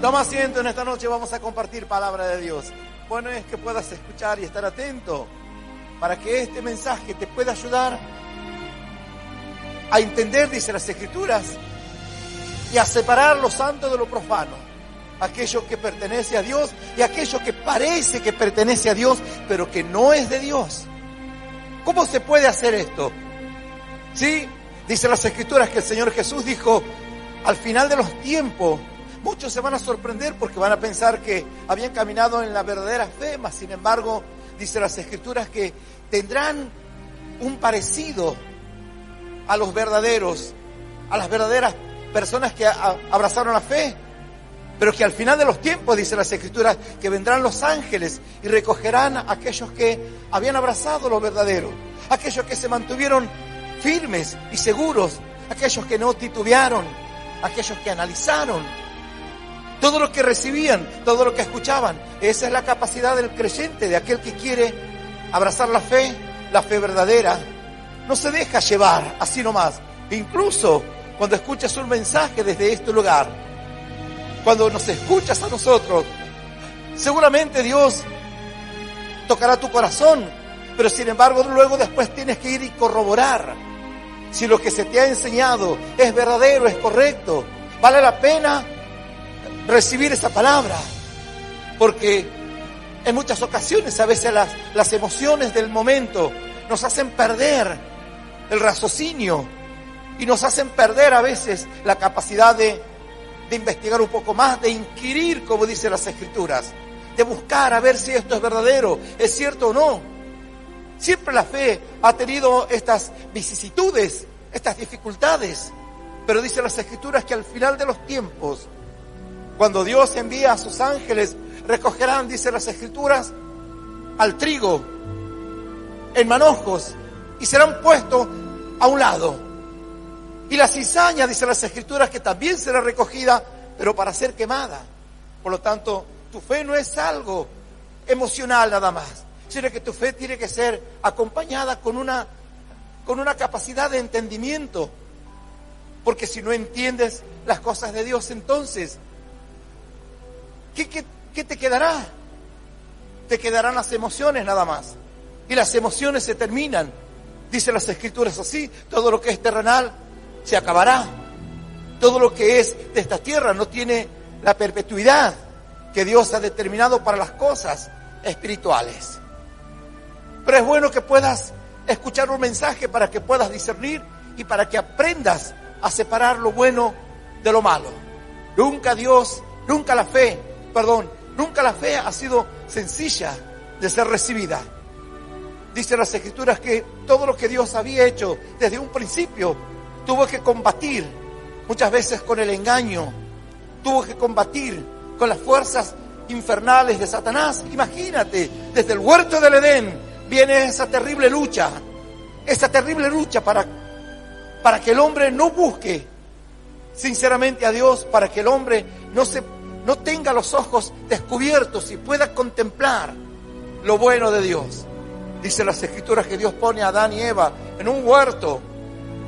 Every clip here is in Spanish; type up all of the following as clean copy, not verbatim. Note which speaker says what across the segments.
Speaker 1: Toma asiento, en esta noche vamos a compartir palabra de Dios. Bueno es que puedas escuchar y estar atento para que este mensaje te pueda ayudar a entender, dice las Escrituras, y a separar lo santo de lo profano, aquello que pertenece a Dios y aquello que parece que pertenece a Dios, pero que no es de Dios. ¿Cómo se puede hacer esto? Sí, dice las Escrituras que el Señor Jesús dijo, al final de los tiempos, muchos se van a sorprender porque van a pensar que habían caminado en la verdadera fe, mas sin embargo, dice las Escrituras que tendrán un parecido a los verdaderos, a las verdaderas personas que abrazaron la fe, pero que al final de los tiempos, dice las Escrituras, que vendrán los ángeles y recogerán a aquellos que habían abrazado lo verdadero, aquellos que se mantuvieron firmes y seguros, aquellos que no titubearon, aquellos que analizaron todo lo que recibían, todo lo que escuchaban. Esa es la capacidad del creyente, de aquel que quiere abrazar la fe verdadera. No se deja llevar así nomás. Incluso cuando escuchas un mensaje desde este lugar, cuando nos escuchas a nosotros, seguramente Dios tocará tu corazón, pero sin embargo luego después tienes que ir y corroborar si lo que se te ha enseñado es verdadero, es correcto. Vale la pena recibir esa palabra, porque en muchas ocasiones a veces las emociones del momento nos hacen perder el raciocinio y nos hacen perder a veces la capacidad de investigar un poco más, de inquirir, como dicen las Escrituras, de buscar a ver si esto es verdadero, es cierto o no. Siempre la fe ha tenido estas vicisitudes, estas dificultades, pero dicen las Escrituras que al final de los tiempos, cuando Dios envía a sus ángeles, recogerán, dicen las Escrituras, al trigo en manojos y serán puestos a un lado. Y la cizaña, dicen las Escrituras, que también será recogida, pero para ser quemada. Por lo tanto, tu fe no es algo emocional nada más, sino que tu fe tiene que ser acompañada con una capacidad de entendimiento. Porque si no entiendes las cosas de Dios, entonces ¿qué te quedará? Te quedarán las emociones nada más. Y las emociones se terminan. Dicen las Escrituras así, todo lo que es terrenal se acabará. Todo lo que es de esta tierra no tiene la perpetuidad que Dios ha determinado para las cosas espirituales. Pero es bueno que puedas escuchar un mensaje para que puedas discernir y para que aprendas a separar lo bueno de lo malo. Nunca la fe ha sido sencilla de ser recibida. Dice las Escrituras que todo lo que Dios había hecho desde un principio tuvo que combatir muchas veces con el engaño, tuvo que combatir con las fuerzas infernales de Satanás. Imagínate, desde el huerto del Edén viene esa terrible lucha para que el hombre no busque sinceramente a Dios, para que el hombre no tenga los ojos descubiertos y pueda contemplar lo bueno de Dios. Dice las Escrituras que Dios pone a Adán y Eva en un huerto,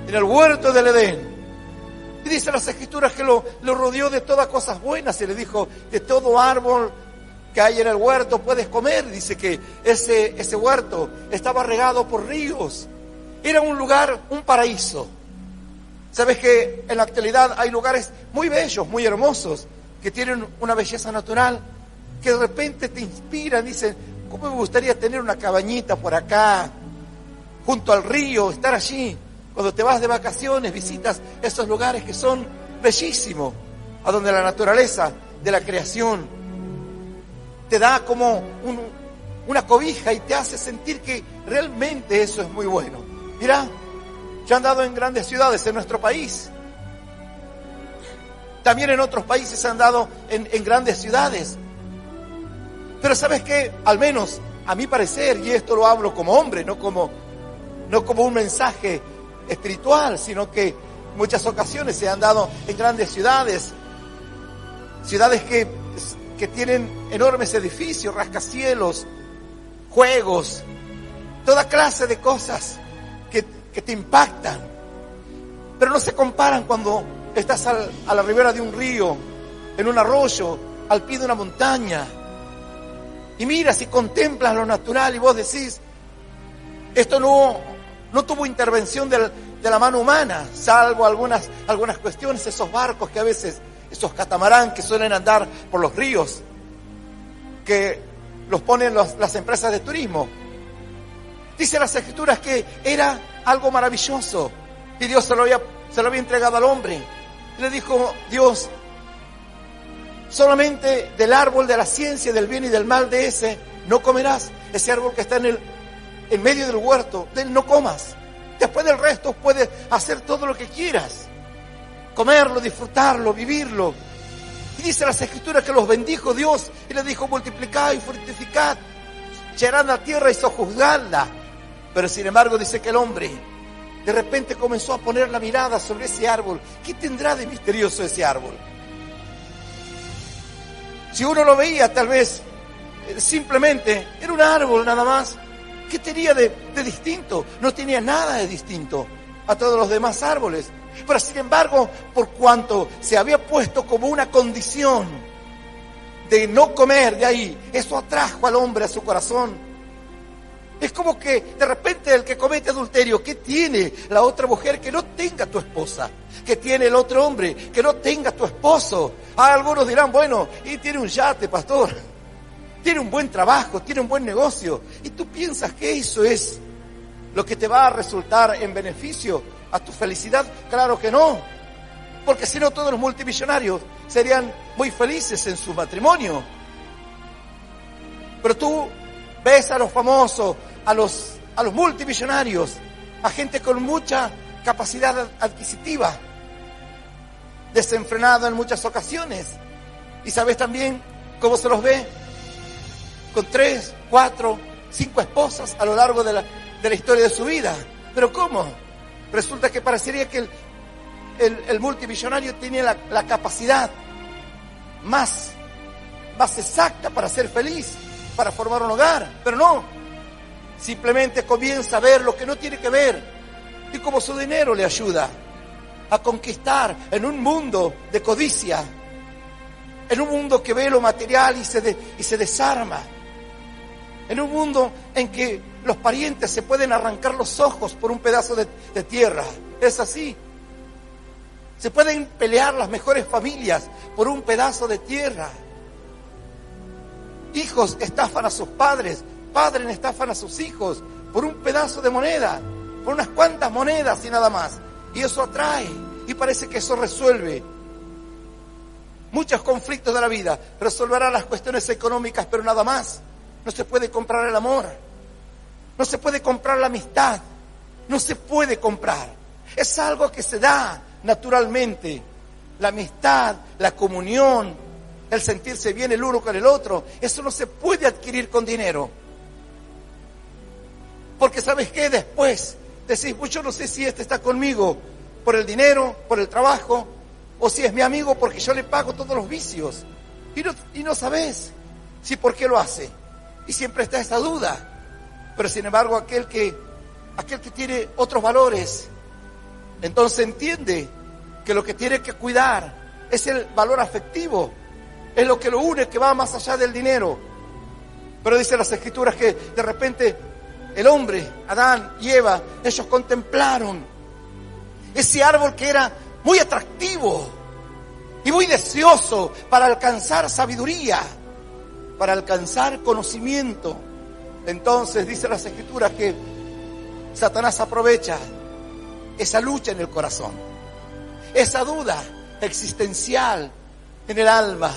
Speaker 1: en el huerto del Edén. Y dice las Escrituras que lo rodeó de todas cosas buenas y le dijo, de todo árbol que hay en el huerto puedes comer. Dice que ese huerto estaba regado por ríos. Era un lugar, un paraíso. Sabes que en la actualidad hay lugares muy bellos, muy hermosos, que tienen una belleza natural, que de repente te inspiran, dicen, ¿cómo me gustaría tener una cabañita por acá, junto al río, estar allí? Cuando te vas de vacaciones, visitas esos lugares que son bellísimos, a donde la naturaleza de la creación te da como una cobija y te hace sentir que realmente eso es muy bueno. Mira, yo he andado en grandes ciudades en nuestro país. También en otros países he andado en grandes ciudades. Pero ¿sabes qué? Al menos a mi parecer, y esto lo hablo como hombre, no como un mensaje espiritual, sino que en muchas ocasiones he andado en grandes ciudades que tienen enormes edificios, rascacielos, juegos, toda clase de cosas que te impactan. Pero no se comparan cuando estás a la ribera de un río, en un arroyo, al pie de una montaña. Y miras y contemplas lo natural y vos decís, esto no tuvo intervención de la mano humana, salvo algunas cuestiones, esos barcos que a veces, esos catamarán que suelen andar por los ríos, que los ponen las empresas de turismo. Dice las Escrituras que era algo maravilloso y Dios se lo había entregado al hombre. Y le dijo Dios, solamente del árbol de la ciencia, del bien y del mal, de ese no comerás. Ese árbol que está en medio del huerto, de él no comas. Después del resto puedes hacer todo lo que quieras. Comerlo, disfrutarlo, vivirlo. Y dice las Escrituras que los bendijo Dios y les dijo, multiplicad y fructificad, llenad la tierra y sojuzgadla. Pero sin embargo dice que el hombre de repente comenzó a poner la mirada sobre ese árbol. ¿Qué tendrá de misterioso ese árbol? Si uno lo veía, tal vez simplemente era un árbol nada más. ¿Qué tenía de distinto? No tenía nada de distinto a todos los demás árboles. Pero sin embargo, por cuanto se había puesto como una condición de no comer de ahí, eso atrajo al hombre a su corazón. Es como que de repente el que comete adulterio, ¿qué tiene la otra mujer que no tenga tu esposa? ¿Qué tiene el otro hombre que no tenga tu esposo? Algunos dirán, bueno, y tiene un yate, pastor, tiene un buen trabajo, tiene un buen negocio. ¿Y tú piensas que eso es lo que te va a resultar en beneficio a tu felicidad? Claro que no, porque si no todos los multimillonarios serían muy felices en su matrimonio. Pero tú ves a los famosos, a los multimillonarios, a gente con mucha capacidad adquisitiva, desenfrenada en muchas ocasiones. Y sabes también cómo se los ve, con 3, 4, 5 esposas a lo largo de la historia de su vida. ¿Pero cómo? Resulta que parecería que el multimillonario tiene la capacidad más exacta para ser feliz, para formar un hogar, pero no. Simplemente comienza a ver lo que no tiene que ver y cómo su dinero le ayuda a conquistar en un mundo de codicia, en un mundo que ve lo material y se desarma, en un mundo en que los parientes se pueden arrancar los ojos por un pedazo de tierra. Es así. Se pueden pelear las mejores familias por un pedazo de tierra. Hijos estafan a sus padres, padres estafan a sus hijos por un pedazo de moneda, por unas cuantas monedas y nada más. Y eso atrae y parece que eso resuelve muchos conflictos de la vida, resolverá las cuestiones económicas, pero nada más. No se puede comprar el amor, no se puede comprar la amistad, no se puede comprar. Es algo que se da naturalmente. La amistad, la comunión, el sentirse bien el uno con el otro, eso no se puede adquirir con dinero. Porque ¿sabes qué? Después decís, pues yo no sé si este está conmigo por el dinero, por el trabajo, o si es mi amigo porque yo le pago todos los vicios. Y no sabés si por qué lo hace. Y siempre está esa duda. Pero sin embargo, aquel que tiene otros valores, entonces entiende que lo que tiene que cuidar es el valor afectivo. Es lo que lo une, que va más allá del dinero. Pero dice las Escrituras que de repente el hombre, Adán y Eva, ellos contemplaron ese árbol que era muy atractivo y muy deseoso para alcanzar sabiduría, para alcanzar conocimiento. Entonces dice las Escrituras que Satanás aprovecha esa lucha en el corazón, esa duda existencial en el alma.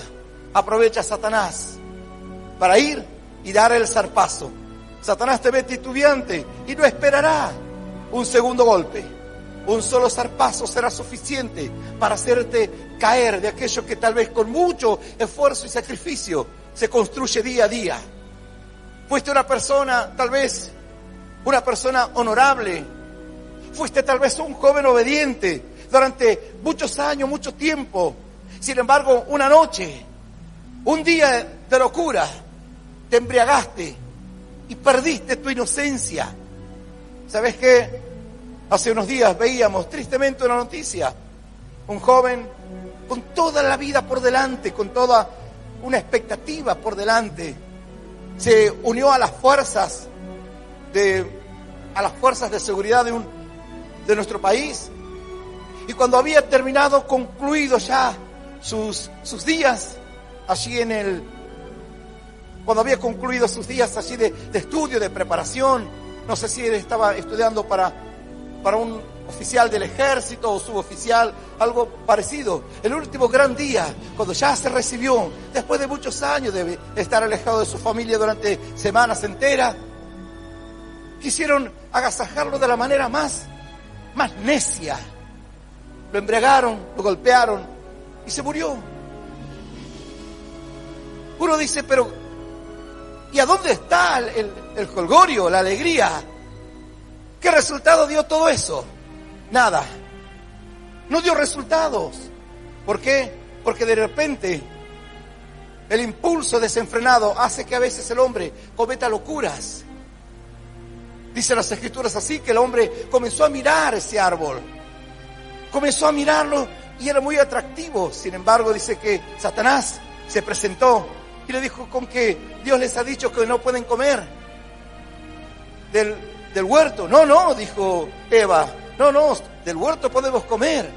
Speaker 1: Aprovecha Satanás para ir y dar el zarpazo. Satanás te ve titubeante y no esperará un segundo golpe. Un solo zarpazo será suficiente para hacerte caer de aquello que tal vez con mucho esfuerzo y sacrificio se construye día a día. Fuiste una persona, tal vez, una persona honorable. Fuiste tal vez un joven obediente durante muchos años, mucho tiempo. Sin embargo, una noche, un día de locura, te embriagaste y perdiste tu inocencia. ¿Sabes qué? Hace unos días veíamos tristemente una noticia. Un joven con toda la vida por delante, con toda una expectativa por delante, se unió a las fuerzas de seguridad de nuestro país. Y cuando había concluido ya sus días allí cuando había concluido sus días allí de estudio, de preparación, no sé si él estaba estudiando para un oficial del ejército o suboficial, algo parecido. El último gran día, cuando ya se recibió, después de muchos años de estar alejado de su familia durante semanas enteras, quisieron agasajarlo de la manera más necia. Lo embriagaron, lo golpearon y se murió. Uno dice, pero ¿y a dónde está el jolgorio, la alegría? ¿Qué resultado dio todo eso? Nada. No dio resultados. ¿Por qué? Porque de repente el impulso desenfrenado hace que a veces el hombre cometa locuras. Dicen las Escrituras así, que el hombre comenzó a mirar ese árbol. Comenzó a mirarlo y era muy atractivo. Sin embargo, dice que Satanás se presentó y le dijo con que Dios les ha dicho que no pueden comer del huerto. No, dijo Eva. No, del huerto podemos comer.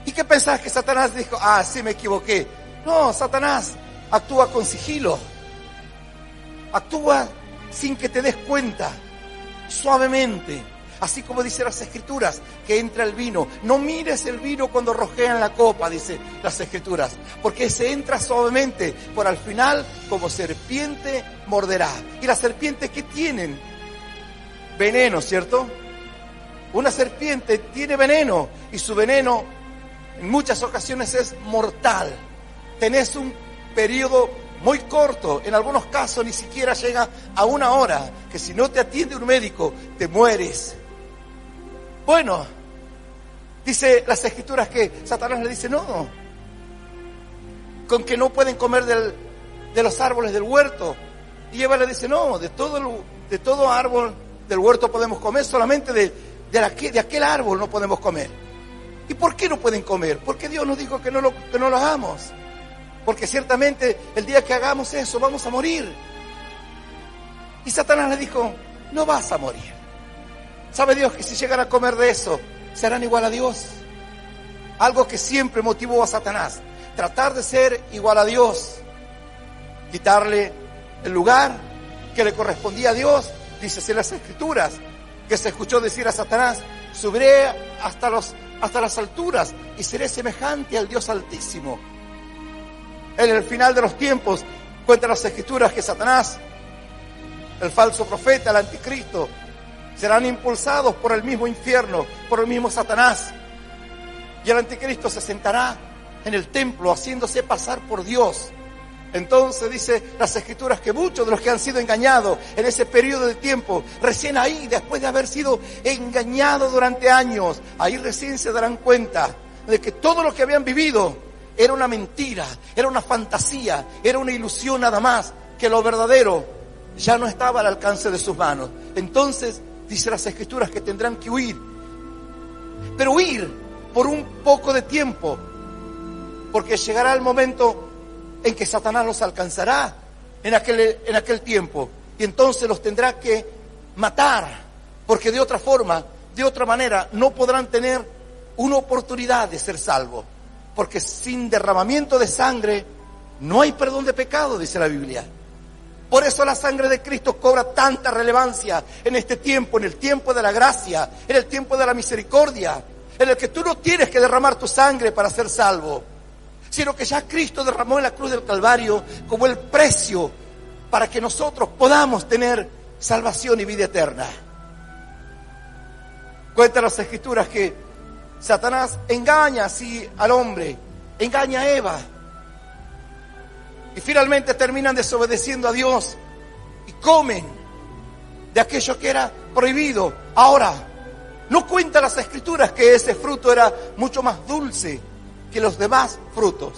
Speaker 1: ¿Y qué pensás que Satanás dijo? Sí, me equivoqué. No, Satanás actúa con sigilo. Actúa sin que te des cuenta, suavemente. Así como dice las Escrituras, que entra el vino. No mires el vino cuando rojea en la copa, dice las Escrituras, porque se entra suavemente, por al final, como serpiente, morderá. ¿Y las serpientes qué tienen? Veneno, ¿cierto? Una serpiente tiene veneno, y su veneno en muchas ocasiones es mortal. Tenés un periodo muy corto, en algunos casos ni siquiera llega a 1 hora, que si no te atiende un médico, te mueres. Bueno, dice las Escrituras que Satanás le dice, no, con que no pueden comer de los árboles del huerto. Y Eva le dice, no, de todo árbol del huerto podemos comer, solamente de aquel árbol no podemos comer. ¿Y por qué no pueden comer? Porque Dios nos dijo que no lo hagamos. Porque ciertamente el día que hagamos eso vamos a morir. Y Satanás le dijo, no vas a morir. ¿Sabe Dios que si llegan a comer de eso, serán igual a Dios? Algo que siempre motivó a Satanás, tratar de ser igual a Dios, quitarle el lugar que le correspondía a Dios. Dice en las Escrituras que se escuchó decir a Satanás, subiré hasta las alturas y seré semejante al Dios Altísimo. En el final de los tiempos, cuentan las Escrituras que Satanás, el falso profeta, el anticristo, serán impulsados por el mismo infierno, por el mismo Satanás. Y el anticristo se sentará en el templo haciéndose pasar por Dios. Entonces dice las Escrituras que muchos de los que han sido engañados en ese periodo de tiempo, recién ahí, después de haber sido engañados durante años, ahí recién se darán cuenta de que todo lo que habían vivido era una mentira, era una fantasía, era una ilusión nada más, que lo verdadero ya no estaba al alcance de sus manos. Entonces dice las Escrituras que tendrán que huir, pero huir por un poco de tiempo, porque llegará el momento en que Satanás los alcanzará en aquel tiempo, y entonces los tendrá que matar, porque de otra forma, de otra manera, no podrán tener una oportunidad de ser salvos, porque sin derramamiento de sangre no hay perdón de pecado, dice la Biblia. Por eso la sangre de Cristo cobra tanta relevancia en este tiempo, en el tiempo de la gracia, en el tiempo de la misericordia, en el que tú no tienes que derramar tu sangre para ser salvo, sino que ya Cristo derramó en la cruz del Calvario como el precio para que nosotros podamos tener salvación y vida eterna. Cuentan las Escrituras que Satanás engaña así al hombre, engaña a Eva, y finalmente terminan desobedeciendo a Dios y comen de aquello que era prohibido. Ahora, no cuentan las Escrituras que ese fruto era mucho más dulce que los demás frutos,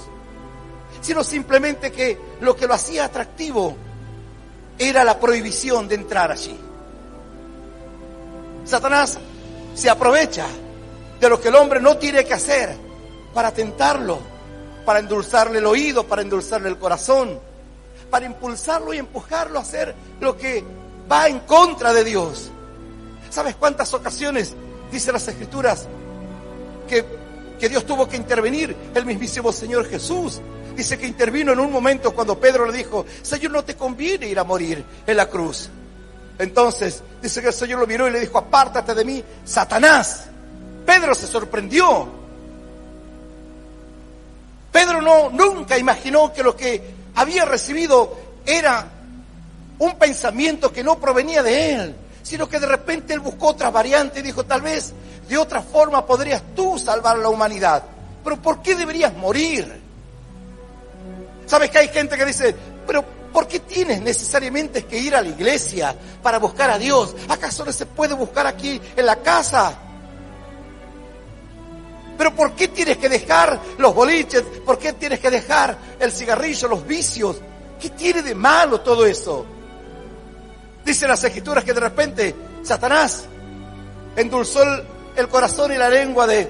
Speaker 1: sino simplemente que lo que lo hacía atractivo era la prohibición de entrar allí. Satanás se aprovecha de lo que el hombre no tiene que hacer para tentarlo, para endulzarle el oído, para endulzarle el corazón, para impulsarlo y empujarlo a hacer lo que va en contra de Dios. ¿Sabes cuántas ocasiones, dice las Escrituras, que Dios tuvo que intervenir? El mismísimo Señor Jesús dice que intervino en un momento cuando Pedro le dijo: Señor, no te conviene ir a morir en la cruz. Entonces dice que el Señor lo miró y le dijo: apártate de mí, Satanás. Pedro se sorprendió. Pedro nunca imaginó que lo que había recibido era un pensamiento que no provenía de él, sino que de repente él buscó otra variante y dijo: tal vez de otra forma podrías tú salvar a la humanidad, pero ¿por qué deberías morir? ¿Sabes que hay gente que dice: pero ¿por qué tienes necesariamente que ir a la iglesia para buscar a Dios? ¿Acaso no se puede buscar aquí en la casa? ¿Pero por qué tienes que dejar los boliches? ¿Por qué tienes que dejar el cigarrillo, los vicios? ¿Qué tiene de malo todo eso? Dicen las Escrituras que de repente Satanás endulzó el corazón y la lengua de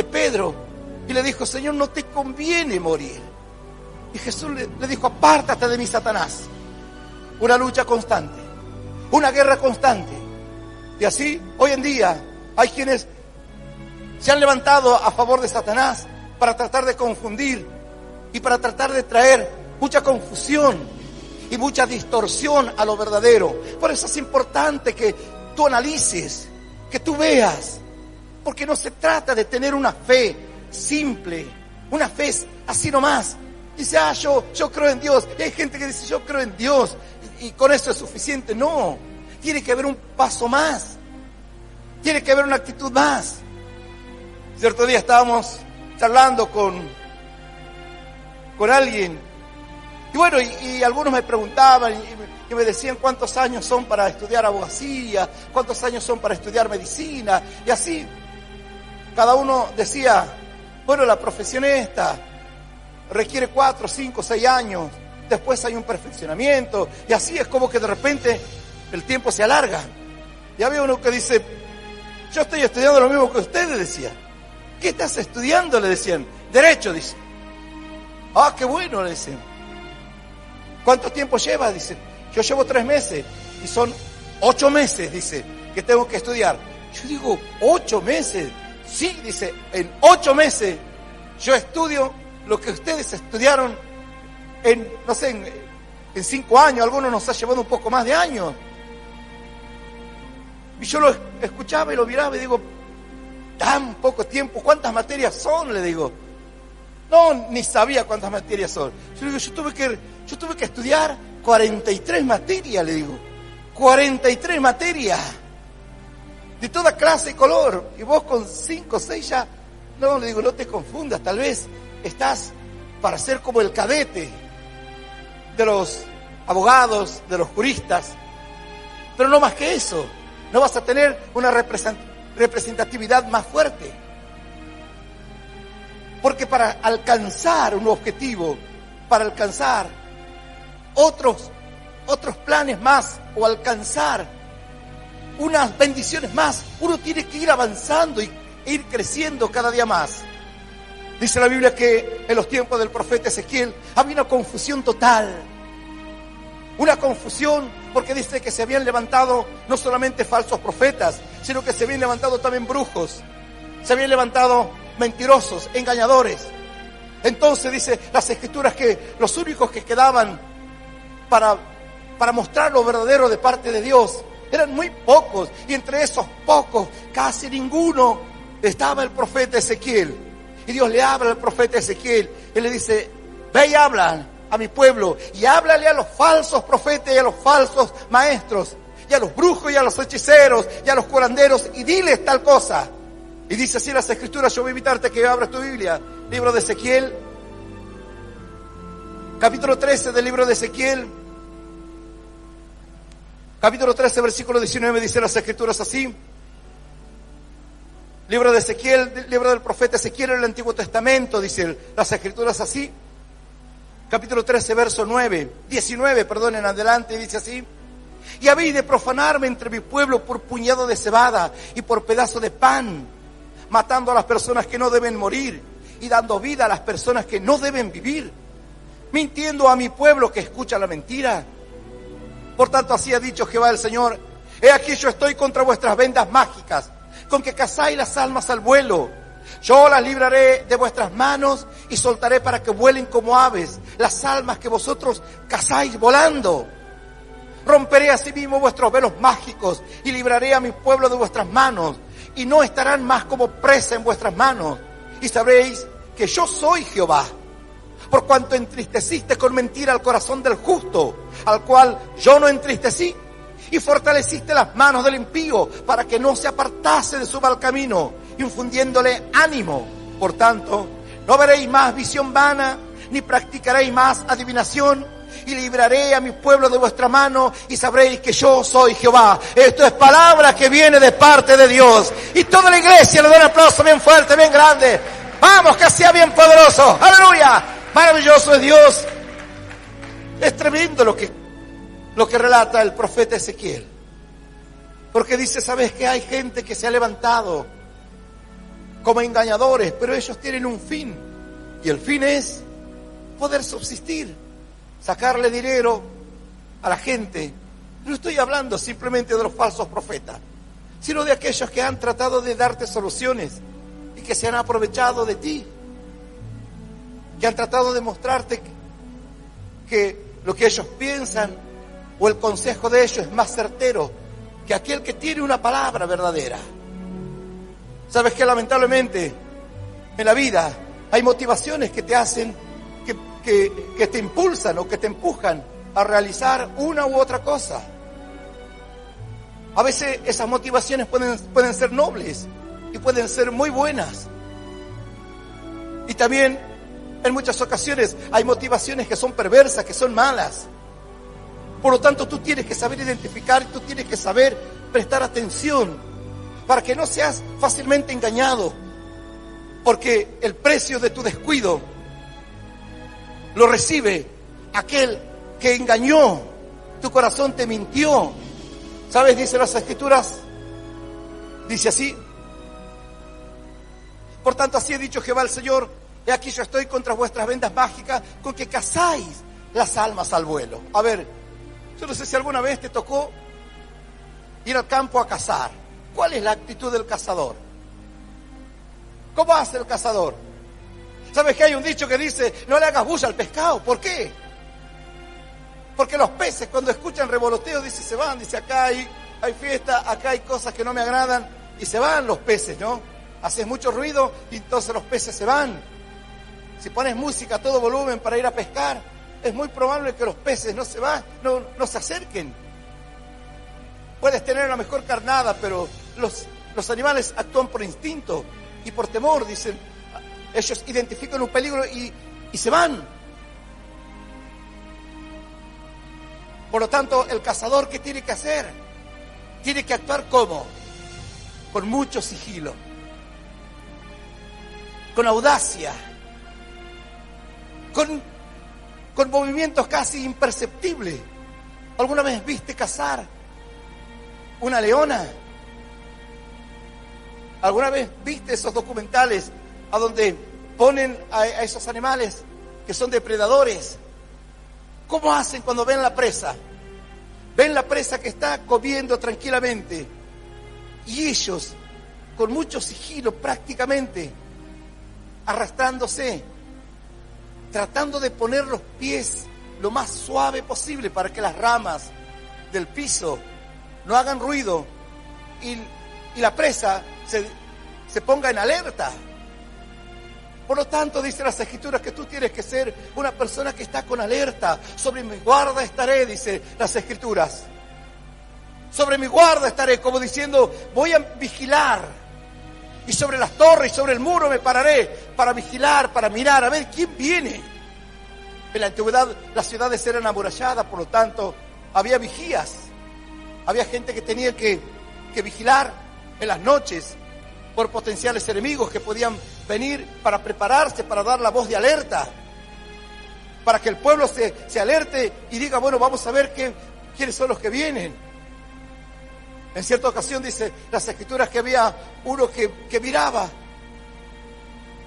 Speaker 1: Pedro y le dijo: Señor, no te conviene morir. Y Jesús le dijo: apártate de mí, Satanás. Una lucha constante, una guerra constante. Y así, hoy en día, hay quienes se han levantado a favor de Satanás para tratar de confundir y para tratar de traer mucha confusión y mucha distorsión a lo verdadero. Por eso es importante que tú analices, que tú veas, porque no se trata de tener una fe simple, una fe así nomás. Dice: yo creo en Dios. Y hay gente que dice: yo creo en Dios y con eso es suficiente. No, tiene que haber un paso más, tiene que haber una actitud más. Cierto día estábamos charlando con alguien, y bueno, y algunos me preguntaban y me decían cuántos años son para estudiar abogacía, cuántos años son para estudiar medicina, y así cada uno decía: bueno, la profesión esta requiere 4, 5, 6 años, después hay un perfeccionamiento, y así es como que de repente el tiempo se alarga. Y había uno que dice: yo estoy estudiando lo mismo que ustedes, decía. ¿Qué estás estudiando?, le decían. Derecho, dice. Ah, qué bueno, le decían. ¿Cuánto tiempo llevas?, dice. Yo llevo 3 meses y son 8 meses, dice, que tengo que estudiar. Yo digo: 8 meses. Sí, dice, en 8 meses yo estudio lo que ustedes estudiaron en, no sé, en 5 años. Algunos nos ha llevado un poco más de años. Y yo lo escuchaba y lo miraba y digo: tan poco tiempo, ¿cuántas materias son?, le digo. No, ni sabía cuántas materias son. Yo digo: yo tuve que estudiar 43 materias, le digo. 43 materias. De toda clase y color. Y vos con 5 o 6 ya... No, le digo, no te confundas. Tal vez estás para ser como el cadete de los abogados, de los juristas. Pero no más que eso. No vas a tener una representatividad más fuerte. Porque para alcanzar un objetivo, para alcanzar otros planes más o alcanzar unas bendiciones más, uno tiene que ir avanzando e ir creciendo cada día más. Dice la Biblia que en los tiempos del profeta Ezequiel había una confusión total. Una confusión porque dice que se habían levantado no solamente falsos profetas, sino que se habían levantado también brujos, se habían levantado mentirosos, engañadores. Entonces dice las Escrituras que los únicos que quedaban para mostrar lo verdadero de parte de Dios eran muy pocos, y entre esos pocos casi ninguno estaba el profeta Ezequiel. Y Dios le habla al profeta Ezequiel y le dice: ve y habla a mi pueblo, y háblale a los falsos profetas y a los falsos maestros, y a los brujos y a los hechiceros y a los curanderos, y diles tal cosa. Y dice así las Escrituras. Yo voy a invitarte a que abras tu Biblia, libro de Ezequiel, capítulo 13 del libro de Ezequiel, capítulo 13, versículo 19, dice las Escrituras así. Libro de Ezequiel, libro del profeta Ezequiel en el Antiguo Testamento, dice las Escrituras así. Capítulo 13, verso 19, en adelante, dice así: y habéis de profanarme entre mi pueblo por puñado de cebada y por pedazo de pan, matando a las personas que no deben morir, y dando vida a las personas que no deben vivir, mintiendo a mi pueblo que escucha la mentira. Por tanto, así ha dicho Jehová el Señor: he aquí yo estoy contra vuestras vendas mágicas, con que cazáis las almas al vuelo. Yo las libraré de vuestras manos y soltaré para que vuelen como aves las almas que vosotros cazáis volando. Romperé asimismo vuestros velos mágicos y libraré a mi pueblo de vuestras manos, y no estarán más como presa en vuestras manos. Y sabréis que yo soy Jehová, por cuanto entristeciste con mentira el corazón del justo, al cual yo no entristecí, y fortaleciste las manos del impío para que no se apartase de su mal camino, infundiéndole ánimo. Por tanto, no veréis más visión vana, ni practicaréis más adivinación, y libraré a mi pueblo de vuestra mano, y sabréis que yo soy Jehová. Esto es palabra que viene de parte de Dios. Y toda la iglesia le da un aplauso bien fuerte, bien grande. Vamos, que sea bien poderoso. ¡Aleluya! Maravilloso es Dios. Es tremendo lo que relata el profeta Ezequiel. Porque dice, ¿sabes qué? Hay gente que se ha levantado como engañadores, pero ellos tienen un fin. Y el fin es poder subsistir, sacarle dinero a la gente. No estoy hablando simplemente de los falsos profetas, sino de aquellos que han tratado de darte soluciones y que se han aprovechado de ti, que han tratado de mostrarte que lo que ellos piensan o el consejo de ellos es más certero que aquel que tiene una palabra verdadera. Sabes que lamentablemente en la vida hay motivaciones que te hacen, que te impulsan o que te empujan a realizar una u otra cosa. A veces esas motivaciones pueden ser nobles y pueden ser muy buenas. Y también en muchas ocasiones hay motivaciones que son perversas, que son malas. Por lo tanto, tú tienes que saber identificar y tú tienes que saber prestar atención para que no seas fácilmente engañado, porque el precio de tu descuido lo recibe aquel que engañó. Tu corazón te mintió. ¿Sabes? Dice las Escrituras, dice así: por tanto, así ha dicho Jehová el Señor: he aquí yo estoy contra vuestras vendas mágicas, con que cazáis las almas al vuelo. A ver, yo no sé si alguna vez te tocó ir al campo a cazar. ¿Cuál es la actitud del cazador? ¿Cómo hace el cazador? ¿Sabes que hay un dicho que dice: no le hagas bulla al pescado? ¿Por qué? Porque los peces, cuando escuchan revoloteo, dice, se van. Dice, acá hay fiesta, acá hay cosas que no me agradan, y se van los peces, ¿no? Haces mucho ruido y entonces los peces se van. Si pones música a todo volumen para ir a pescar, es muy probable que los peces no se acerquen. Puedes tener la mejor carnada, pero los animales actúan por instinto y por temor. Dicen, ellos identifican un peligro y se van. Por lo tanto, el cazador, ¿qué tiene que hacer? Tiene que actuar ¿cómo? Con mucho sigilo, con audacia, con movimientos casi imperceptibles. ¿Alguna vez viste cazar una leona? ¿Alguna vez viste esos documentales a donde ponen a esos animales que son depredadores? ¿Cómo hacen cuando ven la presa? Ven la presa que está comiendo tranquilamente y ellos, con mucho sigilo prácticamente, arrastrándose, tratando de poner los pies lo más suave posible para que las ramas del piso no hagan ruido y la presa se ponga en alerta. Por lo tanto, dice las Escrituras que tú tienes que ser una persona que está con alerta. Sobre mi guarda estaré, dice las Escrituras. Sobre mi guarda estaré, como diciendo, voy a vigilar. Y sobre las torres y sobre el muro me pararé para vigilar, para mirar, a ver quién viene. En la antigüedad las ciudades eran amuralladas, por lo tanto, había vigías. Había gente que tenía que vigilar en las noches por potenciales enemigos que podían venir para prepararse, para dar la voz de alerta, para que el pueblo se alerte y diga, bueno, vamos a ver quiénes son los que vienen. En cierta ocasión dice las Escrituras que había uno que miraba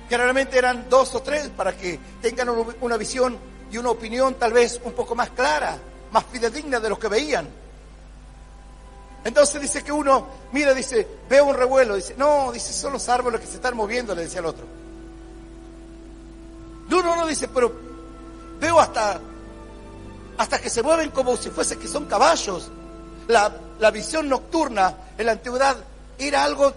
Speaker 1: Generalmente eran 2 o 3 para que tengan una visión y una opinión tal vez un poco más clara, más fidedigna de lo que veían. Entonces dice que uno mira, dice, veo un revuelo, dice, no, dice, son los árboles que se están moviendo, le decía al otro. No, dice, pero veo hasta que se mueven como si fuese que son caballos. La visión nocturna en la antigüedad era algo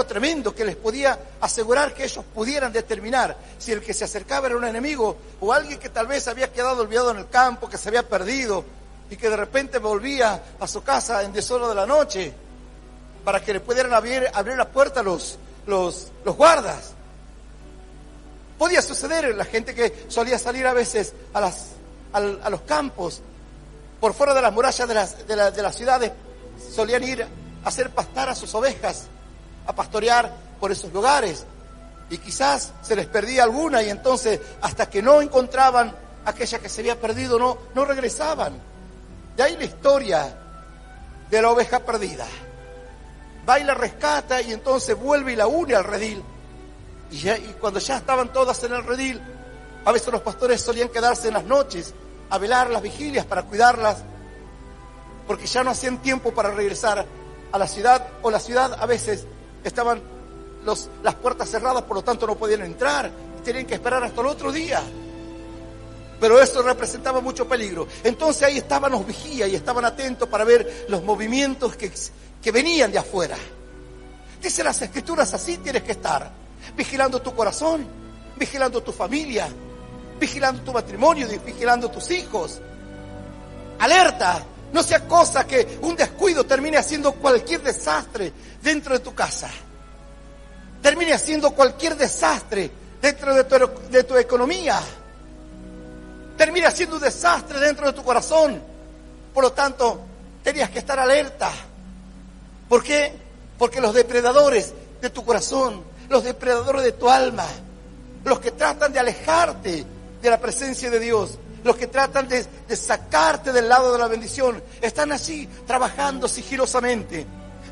Speaker 1: tremendo, que les podía asegurar que ellos pudieran determinar si el que se acercaba era un enemigo o alguien que tal vez había quedado olvidado en el campo, que se había perdido y que de repente volvía a su casa en deshora de la noche para que le pudieran abrir la puerta a los guardas. Podía suceder, la gente que solía salir a veces a los campos, por fuera de las murallas de las ciudades, solían ir a hacer pastar a sus ovejas, a pastorear por esos lugares. Y quizás se les perdía alguna y entonces hasta que no encontraban aquella que se había perdido, no regresaban. De ahí la historia de la oveja perdida. Va y la rescata y entonces vuelve y la une al redil. Y cuando ya estaban todas en el redil, a veces los pastores solían quedarse en las noches a velar las vigilias para cuidarlas, porque ya no hacían tiempo para regresar a la ciudad, o la ciudad a veces estaban las puertas cerradas, por lo tanto no podían entrar, tenían que esperar hasta el otro día. Pero eso representaba mucho peligro. Entonces ahí estaban los vigías y estaban atentos para ver los movimientos que venían de afuera. Dice las Escrituras, así tienes que estar, vigilando tu corazón, vigilando tu familia, vigilando tu matrimonio, vigilando tus hijos. Alerta, no sea cosa que un descuido termine haciendo cualquier desastre dentro de tu casa. Termine haciendo cualquier desastre dentro de tu economía. Termine haciendo un desastre dentro de tu corazón. Por lo tanto, tenías que estar alerta. ¿Por qué? Porque los depredadores de tu corazón, los depredadores de tu alma, los que tratan de alejarte de la presencia de Dios, los que tratan de sacarte del lado de la bendición, están así trabajando sigilosamente,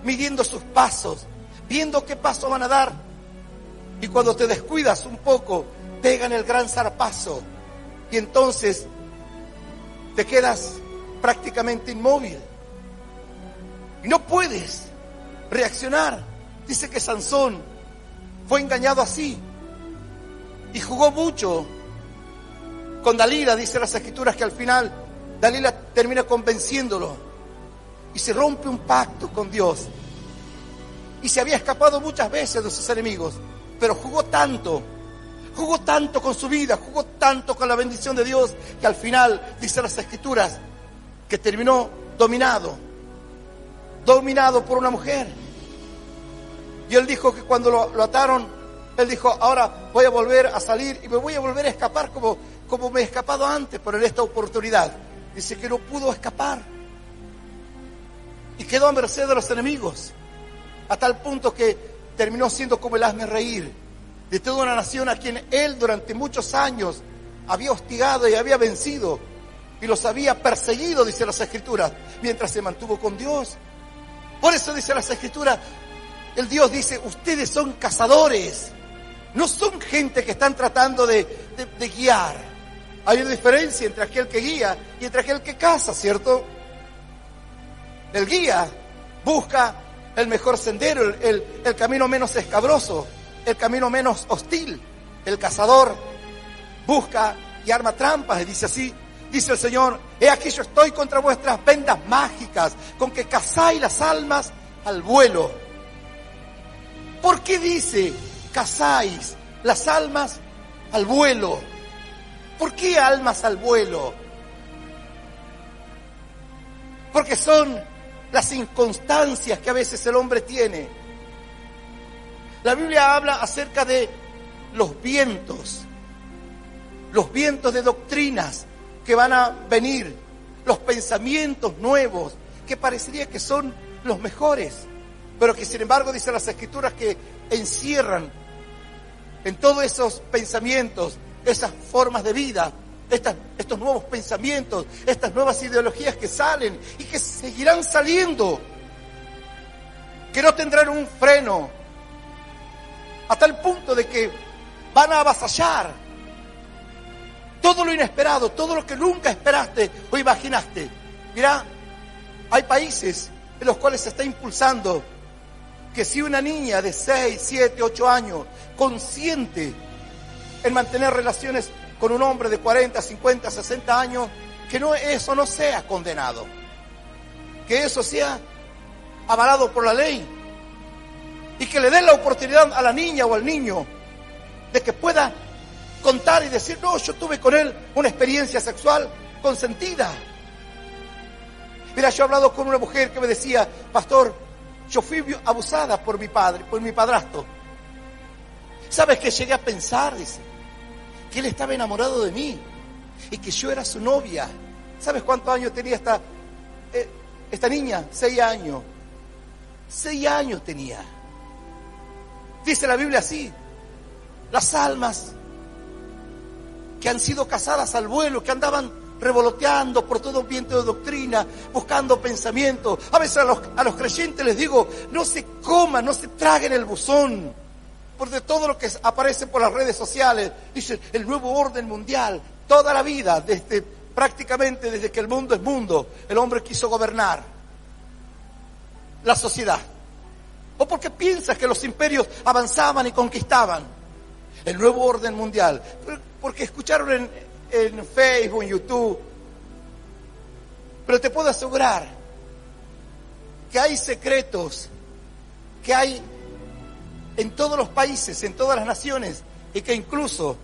Speaker 1: midiendo sus pasos, viendo qué paso van a dar. Y cuando te descuidas un poco, pegan el gran zarpazo y entonces te quedas prácticamente inmóvil y no puedes reaccionar. Dice que Sansón fue engañado así y jugó mucho con Dalila. Dice las Escrituras que al final Dalila termina convenciéndolo y se rompe un pacto con Dios. Y se había escapado muchas veces de sus enemigos, pero jugó tanto con su vida, jugó tanto con la bendición de Dios, que al final, dice las Escrituras, que terminó dominado por una mujer. Y él dijo que cuando lo ataron, él dijo, ahora voy a volver a salir y me voy a volver a escapar como me he escapado antes, pero en esta oportunidad dice que no pudo escapar y quedó a merced de los enemigos, a tal punto que terminó siendo como el hazmerreír de toda una nación a quien él durante muchos años había hostigado y había vencido y los había perseguido, dice las Escrituras, mientras se mantuvo con Dios. Por eso dice las Escrituras, el Dios dice, ustedes son cazadores, no son gente que están tratando de guiar. Hay una diferencia entre aquel que guía y entre aquel que caza, ¿cierto? El guía busca el mejor sendero, el camino menos escabroso, el camino menos hostil. El cazador busca y arma trampas, y dice así, dice el Señor, he aquí yo estoy contra vuestras vendas mágicas, con que cazáis las almas al vuelo. ¿Por qué dice cazáis las almas al vuelo? ¿Por qué almas al vuelo? Porque son las inconstancias que a veces el hombre tiene. La Biblia habla acerca de los vientos de doctrinas que van a venir, los pensamientos nuevos que parecería que son los mejores, pero que sin embargo dicen las Escrituras que encierran en todos esos pensamientos, esas formas de vida, estos nuevos pensamientos, estas nuevas ideologías que salen y que seguirán saliendo, que no tendrán un freno, a tal punto de que van a avasallar. Todo lo inesperado, todo lo que nunca esperaste o imaginaste. Mirá, hay países en los cuales se está impulsando que si una niña de 6, 7, 8 años, consciente en mantener relaciones con un hombre de 40, 50, 60 años, que eso no sea condenado, que eso sea avalado por la ley, y que le den la oportunidad a la niña o al niño de que pueda contar y decir, no, yo tuve con él una experiencia sexual consentida. Mira, yo he hablado con una mujer que me decía, pastor, yo fui abusada por mi padre, por mi padrastro. ¿Sabes qué? Llegué a pensar, dice, que él estaba enamorado de mí y que yo era su novia. ¿Sabes cuántos años tenía esta niña? 6 años. 6 años tenía. Dice la Biblia así, las almas que han sido casadas al vuelo, que andaban revoloteando por todo viento de doctrina, buscando pensamientos. A veces a los creyentes les digo, no se coman, no se traguen el buzón, por de todo lo que aparece por las redes sociales. Dicen, el nuevo orden mundial. Toda la vida, prácticamente desde que el mundo es mundo, el hombre quiso gobernar la sociedad. O porque piensas que los imperios avanzaban y conquistaban el nuevo orden mundial. Porque escucharon en Facebook, en YouTube. Pero te puedo asegurar que hay secretos, que hay en todos los países, en todas las naciones, y que incluso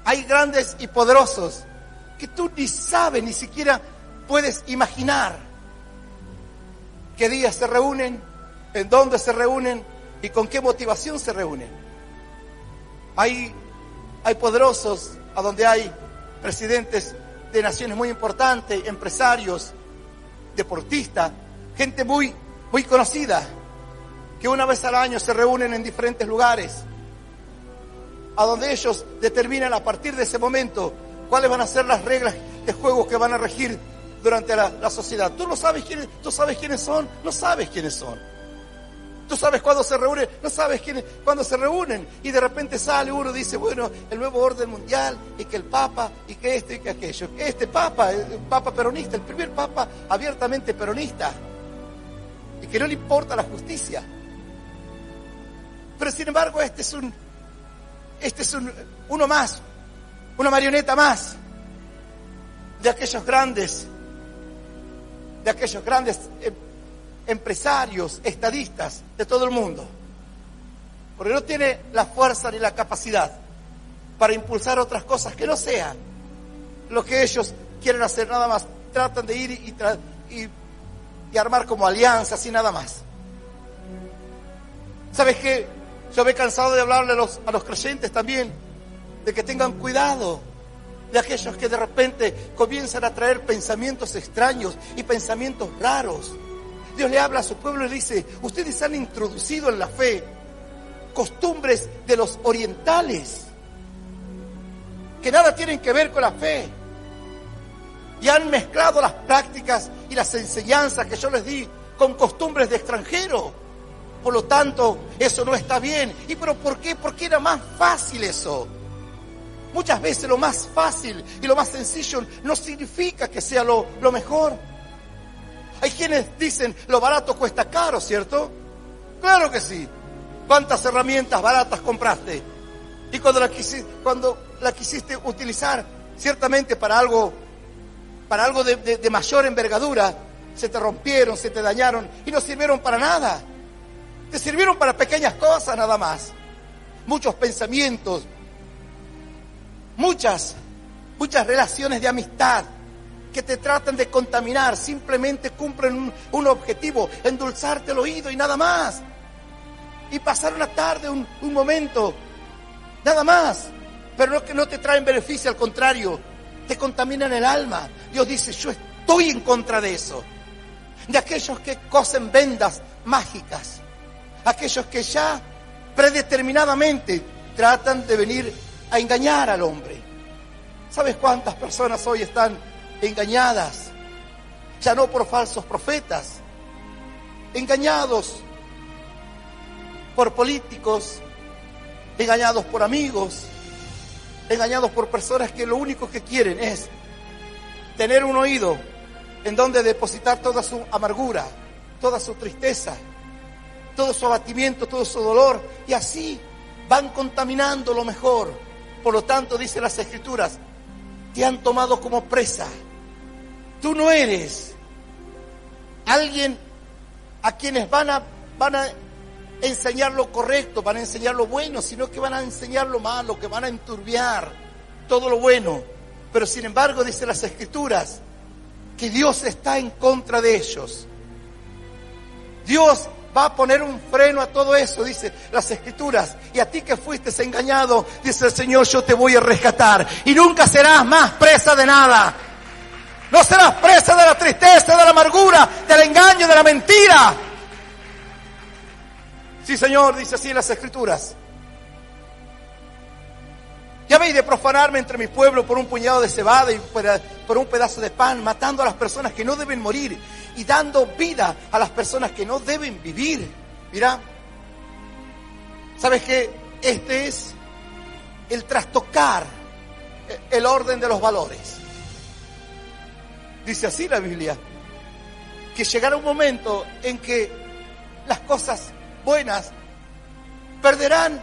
Speaker 1: hay grandes y poderosos que tú ni sabes, ni siquiera puedes imaginar qué días se reúnen, en dónde se reúnen y con qué motivación se reúnen. Hay poderosos a donde hay presidentes de naciones muy importantes, empresarios, deportistas, gente muy, muy conocida, que una vez al año se reúnen en diferentes lugares, a donde ellos determinan a partir de ese momento cuáles van a ser las reglas de juego que van a regir durante la sociedad. ¿Tú no sabes quiénes? ¿Tú sabes quiénes son? No sabes quiénes son. ¿Tú sabes cuándo se reúnen? No sabes cuándo se reúnen. Y de repente sale uno y dice, bueno, el nuevo orden mundial, y que el Papa, y que esto y que aquello. Este Papa, el Papa peronista, el primer Papa abiertamente peronista, y que no le importa la justicia. Pero sin embargo, este es uno más, una marioneta más de aquellos grandes empresarios, estadistas de todo el mundo, porque no tiene la fuerza ni la capacidad para impulsar otras cosas que no sean lo que ellos quieren hacer. Nada más tratan de ir y armar como alianzas y nada más. ¿Sabes qué? Yo me he cansado de hablarle a los creyentes también de que tengan cuidado de aquellos que de repente comienzan a traer pensamientos extraños y pensamientos raros. Dios le habla a su pueblo y le dice, ustedes han introducido en la fe costumbres de los orientales que nada tienen que ver con la fe, y han mezclado las prácticas y las enseñanzas que yo les di con costumbres de extranjeros. Por lo tanto, eso no está bien. ¿Y pero por qué? Porque era más fácil eso. Muchas veces lo más fácil y lo más sencillo no significa que sea lo mejor. Hay quienes dicen, lo barato cuesta caro, ¿cierto? Claro que sí. ¿Cuántas herramientas baratas compraste? Y cuando la quisiste utilizar, ciertamente para algo de mayor envergadura, se te rompieron, se te dañaron y no sirvieron para nada. Te sirvieron para pequeñas cosas nada más. Muchos pensamientos, muchas relaciones de amistad que te tratan de contaminar, simplemente cumplen un objetivo, endulzarte el oído y nada más. Y pasar una tarde, un momento, nada más. Pero no te traen beneficio, al contrario, te contaminan el alma. Dios dice, yo estoy en contra de eso. De aquellos que cosen vendas mágicas. Aquellos que ya predeterminadamente tratan de venir a engañar al hombre. ¿Sabes cuántas personas hoy están engañadas? Ya no por falsos profetas, engañados por políticos, engañados por amigos, engañados por personas que lo único que quieren es tener un oído en donde depositar toda su amargura, toda su tristeza, todo su abatimiento, todo su dolor, y así van contaminando lo mejor. Por lo tanto, dice las Escrituras, te han tomado como presa. Tú no eres alguien a quienes van a enseñar lo correcto, van a enseñar lo bueno, sino que van a enseñar lo malo, que van a enturbiar todo lo bueno. Pero sin embargo, dice las Escrituras, que Dios está en contra de ellos. Dios va a poner un freno a todo eso, dice las Escrituras. Y a ti que fuiste engañado, dice el Señor, yo te voy a rescatar. Y nunca serás más presa de nada. No serás presa de la tristeza, de la amargura, del engaño, de la mentira. Sí, Señor, dice así las Escrituras. Ya veis de profanarme entre mi pueblo por un puñado de cebada y por un pedazo de pan, matando a las personas que no deben morir y dando vida a las personas que no deben vivir. Mira, ¿sabes qué? Este es el trastocar el orden de los valores. Dice así la Biblia, que llegará un momento en que las cosas buenas perderán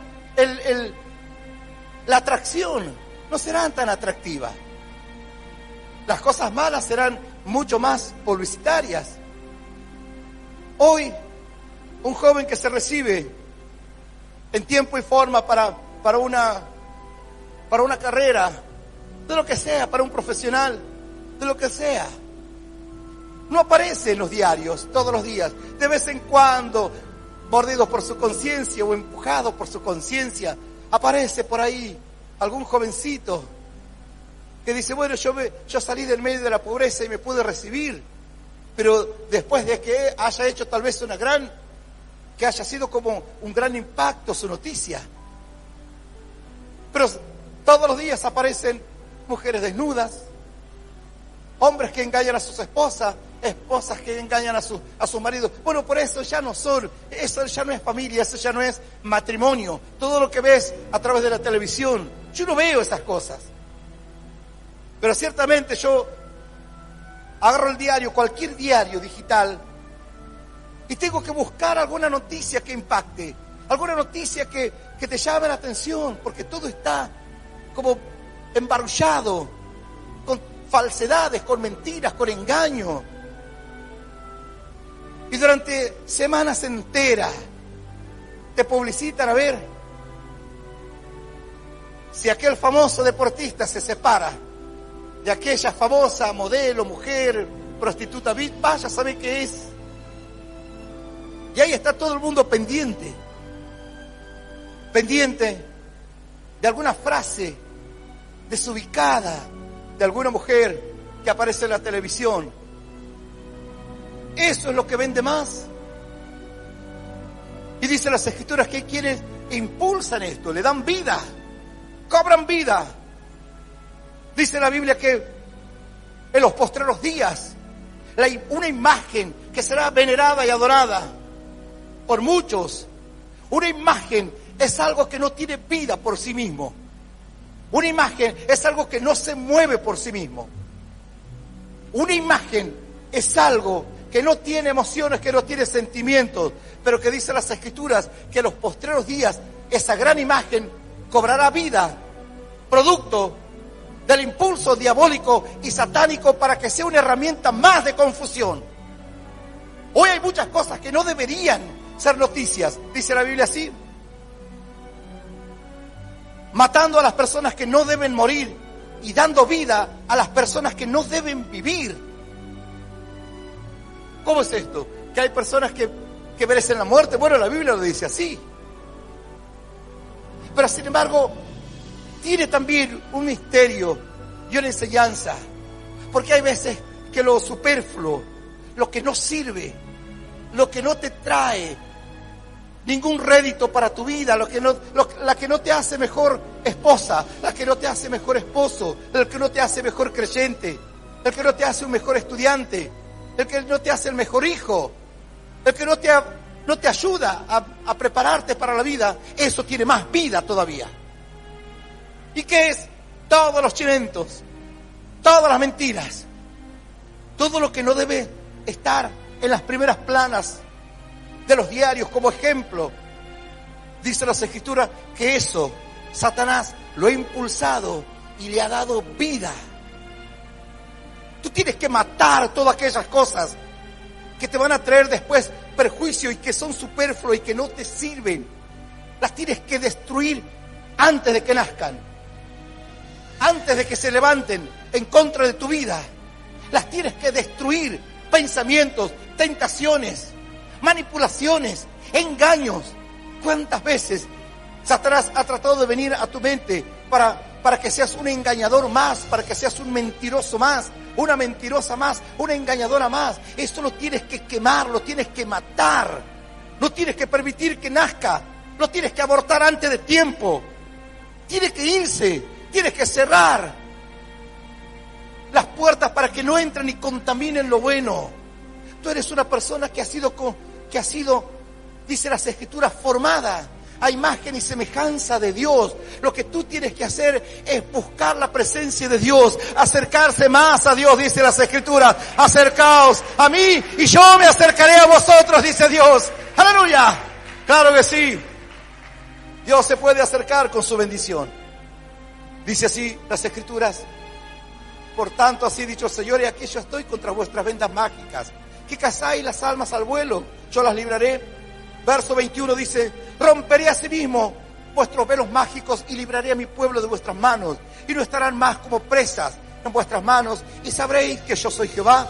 Speaker 1: la atracción, no serán tan atractivas. Las cosas malas serán mucho más publicitarias. Hoy, un joven que se recibe en tiempo y forma para una carrera, de lo que sea, para un profesional, de lo que sea, no aparece en los diarios todos los días. De vez en cuando, mordido por su conciencia o empujado por su conciencia, aparece por ahí algún jovencito que dice, bueno, yo salí del medio de la pobreza y me pude recibir, pero después de que haya hecho tal vez que haya sido como un gran impacto su noticia. Pero todos los días aparecen mujeres desnudas, hombres que engañan a sus esposas que engañan a sus maridos. Bueno, por eso eso ya no es familia, eso ya no es matrimonio. Todo lo que ves a través de la televisión, yo no veo esas cosas. Pero ciertamente yo agarro el diario, cualquier diario digital, y tengo que buscar alguna noticia que impacte, alguna noticia que te llame la atención, porque todo está como embarullado con falsedades, con mentiras, con engaño. Y durante semanas enteras te publicitan a ver si aquel famoso deportista se separa de aquella famosa modelo, mujer, prostituta, vaya a saber qué es. Y ahí está todo el mundo pendiente de alguna frase desubicada de alguna mujer que aparece en la televisión. Eso es lo que vende más. Y dice las Escrituras que hay quienes impulsan esto, le dan vida, cobran vida. Dice la Biblia que en los postreros días una imagen que será venerada y adorada por muchos. Una imagen es algo que no tiene vida por sí mismo. Una imagen es algo que no se mueve por sí mismo. Una imagen es algo que no tiene emociones, que no tiene sentimientos, pero que dice las Escrituras que en los postreros días esa gran imagen cobrará vida, producto del impulso diabólico y satánico para que sea una herramienta más de confusión. Hoy hay muchas cosas que no deberían ser noticias, dice la Biblia así. Matando a las personas que no deben morir y dando vida a las personas que no deben vivir. ¿Cómo es esto? ¿Que hay personas que merecen la muerte? Bueno, la Biblia lo dice así. Pero sin embargo, tiene también un misterio y una enseñanza. Porque hay veces que lo superfluo, lo que no sirve, lo que no te trae ningún rédito para tu vida, la que no te hace mejor esposa, la que no te hace mejor esposo, el que no te hace mejor creyente, el que no te hace un mejor estudiante, el que no te hace el mejor hijo, el que no te no te ayuda a prepararte para la vida, eso tiene más vida todavía. ¿Y qué es? Todos los chiventos, todas las mentiras, todo lo que no debe estar en las primeras planas de los diarios como ejemplo. Dice las Escrituras que eso Satanás lo ha impulsado y le ha dado vida. Tú tienes que matar todas aquellas cosas que te van a traer después perjuicio y que son superfluos y que no te sirven. Las tienes que destruir antes de que nazcan, antes de que se levanten en contra de tu vida. Las tienes que destruir. Pensamientos, tentaciones, manipulaciones, engaños. ¿Cuántas veces Satanás ha tratado de venir a tu mente para que seas un engañador más, para que seas un mentiroso más, una mentirosa más, una engañadora más? Esto lo tienes que quemar, lo tienes que matar. No tienes que permitir que nazca, no tienes que abortar antes de tiempo. Tienes que irse, tienes que cerrar las puertas para que no entren y contaminen lo bueno. Tú eres una persona que ha sido, dice las Escrituras, formada a imagen y semejanza de Dios. Lo que tú tienes que hacer es buscar la presencia de Dios, acercarse más a Dios, dice las Escrituras. Acercaos a mí y yo me acercaré a vosotros, dice Dios. ¡Aleluya! Claro que sí. Dios se puede acercar con su bendición. Dice así las Escrituras: por tanto, así dicho el Señor, y aquí yo estoy contra vuestras vendas mágicas, que cazáis las almas al vuelo, yo las libraré. Verso 21 dice: romperé asimismo vuestros velos mágicos y libraré a mi pueblo de vuestras manos, y no estarán más como presas en vuestras manos, y sabréis que yo soy Jehová.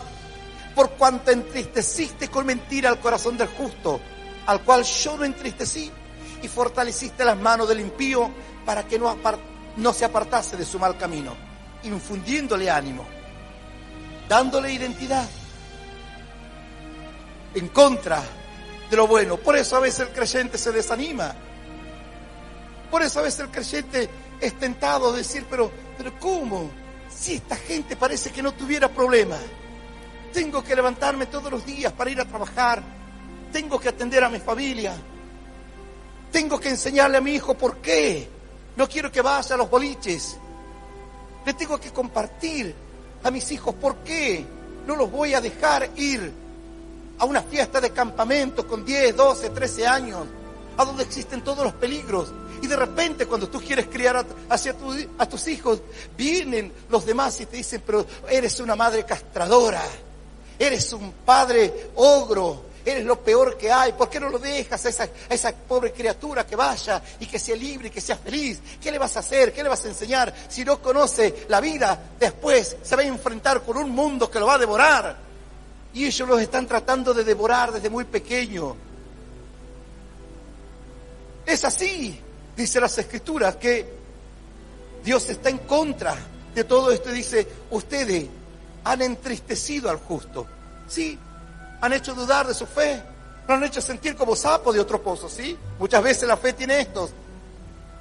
Speaker 1: Por cuanto entristeciste con mentira al corazón del justo, al cual yo no entristecí, y fortaleciste las manos del impío para que no se apartase de su mal camino, infundiéndole ánimo, dándole identidad en contra de lo bueno. Por eso a veces el creyente se desanima. Por eso a veces el creyente es tentado a decir, pero ¿cómo? Si esta gente parece que no tuviera problema. Tengo que levantarme todos los días para ir a trabajar. Tengo que atender a mi familia. Tengo que enseñarle a mi hijo por qué no quiero que vaya a los boliches. Le tengo que compartir a mis hijos por qué no los voy a dejar ir a una fiesta de campamento con 10, 12, 13 años, a donde existen todos los peligros. Y de repente cuando tú quieres criar a tus hijos, vienen los demás y te dicen, pero eres una madre castradora, eres un padre ogro, eres lo peor que hay. ¿Por qué no lo dejas a esa pobre criatura que vaya y que sea libre y que sea feliz? ¿Qué le vas a hacer? ¿Qué le vas a enseñar? Si no conoce la vida, después se va a enfrentar con un mundo que lo va a devorar. Y ellos los están tratando de devorar desde muy pequeño. Es así, dice las Escrituras, que Dios está en contra de todo esto. Y dice, ustedes han entristecido al justo. Sí, han hecho dudar de su fe, lo han hecho sentir como sapo de otro pozo, ¿sí? Muchas veces la fe tiene estos.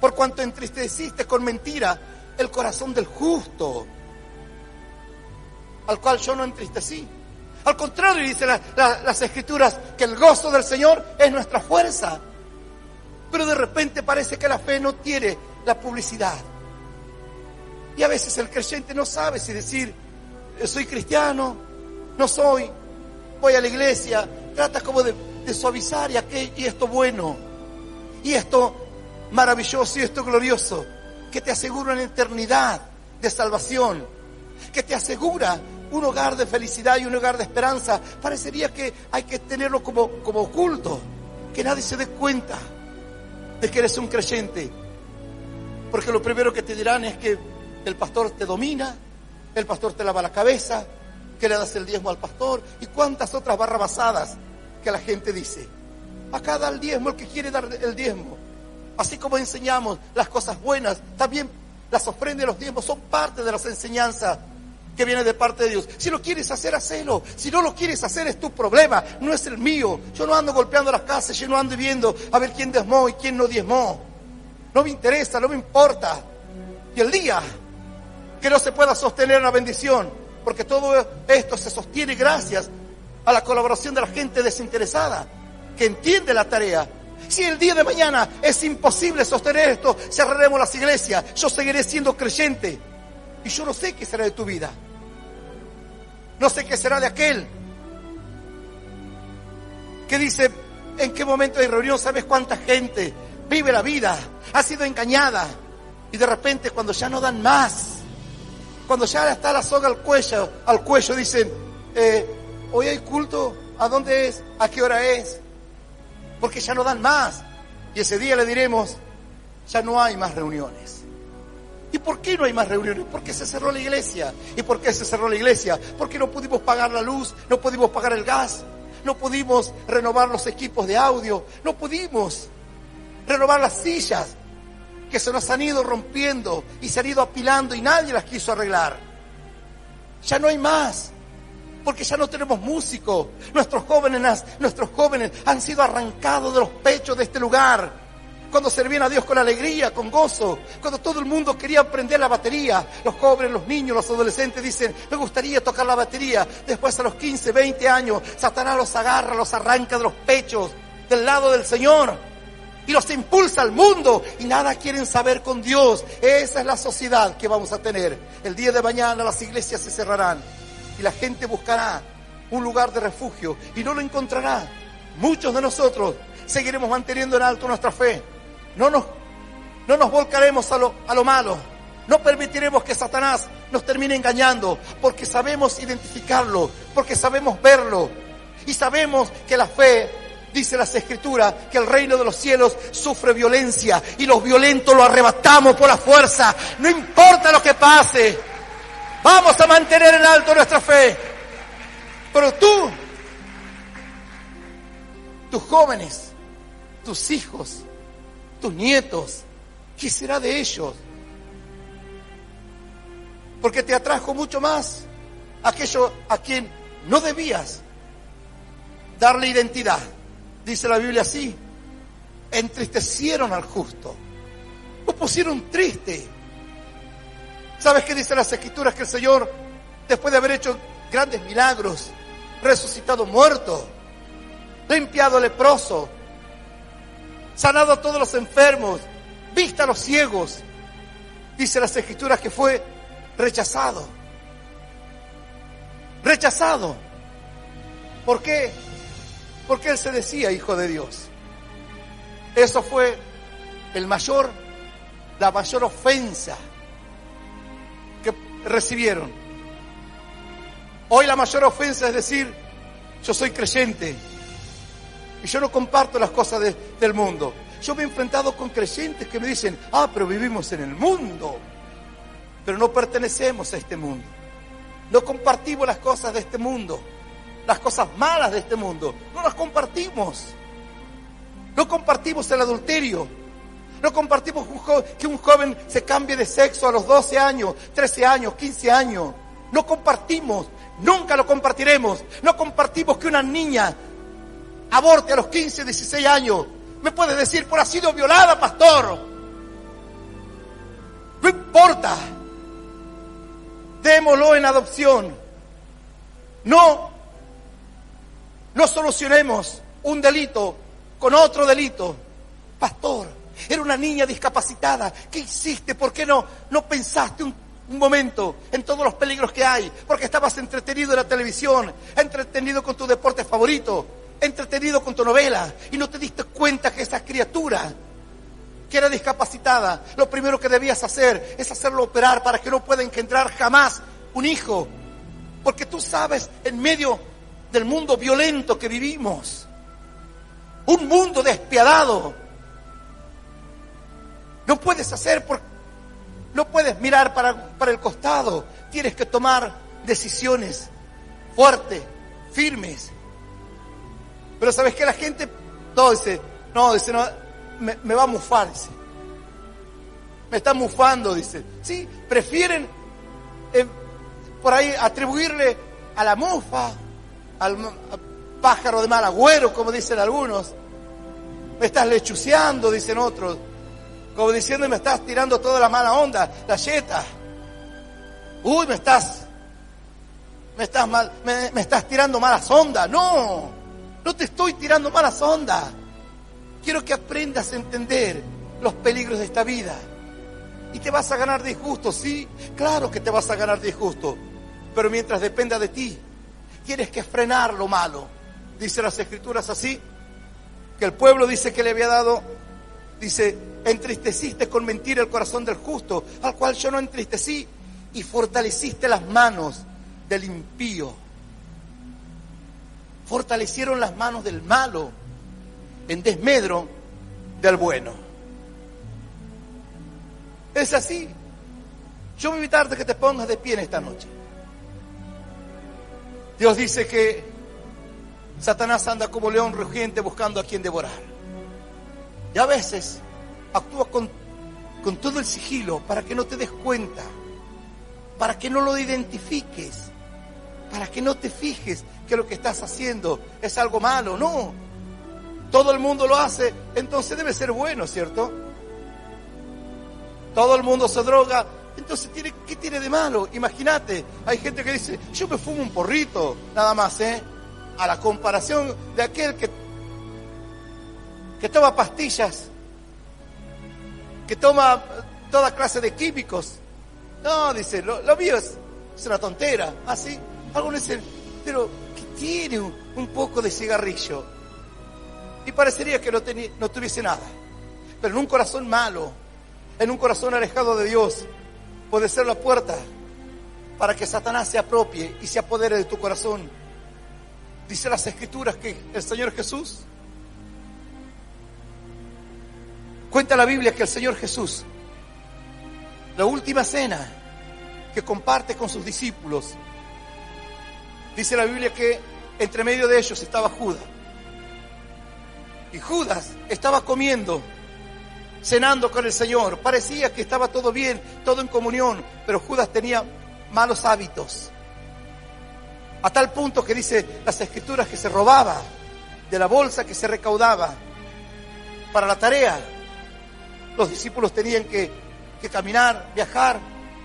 Speaker 1: Por cuanto entristeciste con mentira el corazón del justo, al cual yo no entristecí. Al contrario, dice las Escrituras, que el gozo del Señor es nuestra fuerza. Pero de repente parece que la fe no tiene la publicidad. Y a veces el creyente no sabe si decir, soy cristiano, no soy, voy a la iglesia, trata como de suavizar y esto bueno, y esto maravilloso, y esto glorioso, que te asegura una eternidad de salvación, que te asegura un hogar de felicidad y un hogar de esperanza. Parecería que hay que tenerlo como oculto, que nadie se dé cuenta de que eres un creyente, porque lo primero que te dirán es que el pastor te domina, el pastor te lava la cabeza, que le das el diezmo al pastor, y cuántas otras barrabasadas que la gente dice. Acá da el diezmo el que quiere dar el diezmo. Así como enseñamos las cosas buenas, también las ofrendas y los diezmos son parte de las enseñanzas que viene de parte de Dios. Si lo quieres hacer, hacelo. Si no lo quieres hacer, es tu problema, no es el mío. Yo no ando golpeando las casas, yo no ando viendo a ver quién diezmó y quién no diezmó. No me interesa, no me importa. Y el día que no se pueda sostener la bendición, porque todo esto se sostiene gracias a la colaboración de la gente desinteresada, que entiende la tarea. Si el día de mañana es imposible sostener esto, cerraremos las iglesias. Yo seguiré siendo creyente. Y yo no sé qué será de tu vida. No sé qué será de aquel que dice, ¿en qué momento hay reunión? ¿Sabes cuánta gente vive la vida? Ha sido engañada. Y de repente cuando ya no dan más, cuando ya está la soga al cuello dicen, hoy hay culto, ¿a dónde es? ¿A qué hora es? Porque ya no dan más. Y ese día le diremos, ya no hay más reuniones. ¿Y por qué no hay más reuniones? Porque se cerró la iglesia. ¿Y por qué se cerró la iglesia? Porque no pudimos pagar la luz, no pudimos pagar el gas, no pudimos renovar los equipos de audio, no pudimos renovar las sillas que se nos han ido rompiendo y se han ido apilando y nadie las quiso arreglar. Ya no hay más, porque ya no tenemos músicos. Nuestros jóvenes han sido arrancados de los pechos de este lugar. Cuando servían a Dios con alegría, con gozo, cuando todo el mundo quería aprender la batería, los jóvenes, los niños, los adolescentes dicen, me gustaría tocar la batería. Después a los 15, 20 años, Satanás los agarra, los arranca de los pechos del lado del Señor y los impulsa al mundo y nada quieren saber con Dios. Esa es la sociedad que vamos a tener. El día de mañana las iglesias se cerrarán y la gente buscará un lugar de refugio y no lo encontrará. Muchos de nosotros seguiremos manteniendo en alto nuestra fe. No nos volcaremos a lo malo. No permitiremos que Satanás nos termine engañando, porque sabemos identificarlo, porque sabemos verlo. Y sabemos que la fe, dice las Escrituras, que el reino de los cielos sufre violencia y los violentos lo arrebatamos por la fuerza. No importa lo que pase, vamos a mantener en alto nuestra fe. Pero tú, tus jóvenes, tus hijos, tus nietos, ¿qué será de ellos? Porque te atrajo mucho más aquello a quien no debías darle identidad. Dice la Biblia así, entristecieron al justo, lo pusieron triste. ¿Sabes qué dice las Escrituras? Que el Señor, después de haber hecho grandes milagros, resucitado muerto, limpiado leproso, sanado a todos los enfermos, visto a los ciegos, dice las Escrituras que fue rechazado. Rechazado. ¿Por qué? Porque Él se decía Hijo de Dios. Eso fue la mayor ofensa que recibieron. Hoy la mayor ofensa es decir, yo soy creyente y yo no comparto las cosas del mundo. Yo me he enfrentado con creyentes que me dicen, pero vivimos en el mundo, pero no pertenecemos a este mundo. No compartimos las cosas de este mundo, las cosas malas de este mundo, no las compartimos. No compartimos el adulterio, no compartimos que un joven se cambie de sexo a los 12 años, 13 años, 15 años. No compartimos, nunca lo compartiremos. No compartimos que una niña aborte a los 15, 16 años. Me puedes decir, pero ha sido violada, pastor. No importa. Démoslo en adopción. No solucionemos un delito con otro delito. Pastor, era una niña discapacitada. ¿Qué hiciste? ¿Por qué no pensaste un momento en todos los peligros que hay? Porque estabas entretenido en la televisión, entretenido con tu deporte favorito, entretenido con tu novela, y no te diste cuenta que esa criatura que era discapacitada, lo primero que debías hacer es hacerlo operar para que no pueda engendrar jamás un hijo. Porque tú sabes, en medio del mundo violento que vivimos, un mundo despiadado, no puedes no puedes mirar para el costado. Tienes que tomar decisiones fuertes, firmes. Pero ¿sabes qué? La gente dice, me va a mufar, dice. Me está mufando, dice. Sí, prefieren por ahí atribuirle a la mufa, al pájaro de mal agüero, como dicen algunos. Me estás lechuceando, dicen otros. Como diciendo, me estás tirando toda la mala onda, la yeta. Uy, me estás tirando malas ondas. No, No te estoy tirando malas ondas. Quiero que aprendas a entender los peligros de esta vida. Y te vas a ganar disgusto, sí, claro que te vas a ganar disgusto. Pero mientras dependa de ti, tienes que frenar lo malo. Dice las Escrituras así, que el pueblo dice que le había dado, dice, entristeciste con mentira el corazón del justo, al cual yo no entristecí, y fortaleciste las manos del impío. Fortalecieron las manos del malo en desmedro del bueno. Es así. Yo voy a invitarte a que te pongas de pie en esta noche. Dios dice que Satanás anda como león rugiente buscando a quien devorar. Y a veces actúa con todo el sigilo para que no te des cuenta, para que no lo identifiques, para que no te fijes que lo que estás haciendo es algo malo. No, todo el mundo lo hace, entonces debe ser bueno, ¿cierto? Todo el mundo se droga, entonces ¿qué tiene de malo? Imagínate, hay gente que dice, yo me fumo un porrito, nada más, a la comparación de aquel que toma pastillas, que toma toda clase de químicos. No, dice, lo mío es una tontera, así. Algunos dicen, pero ¿qué tiene un poco de cigarrillo? Y parecería que no tuviese nada. Pero en un corazón malo, en un corazón alejado de Dios, puede ser la puerta para que Satanás se apropie y se apodere de tu corazón. Dice las Escrituras que el Señor Jesús, cuenta la Biblia que el Señor Jesús, la última cena que comparte con sus discípulos, dice la Biblia que entre medio de ellos estaba Judas. Y Judas estaba comiendo, cenando con el Señor. Parecía que estaba todo bien, todo en comunión, pero Judas tenía malos hábitos. A tal punto que dice las Escrituras que se robaba de la bolsa que se recaudaba para la tarea. Los discípulos tenían que caminar, viajar,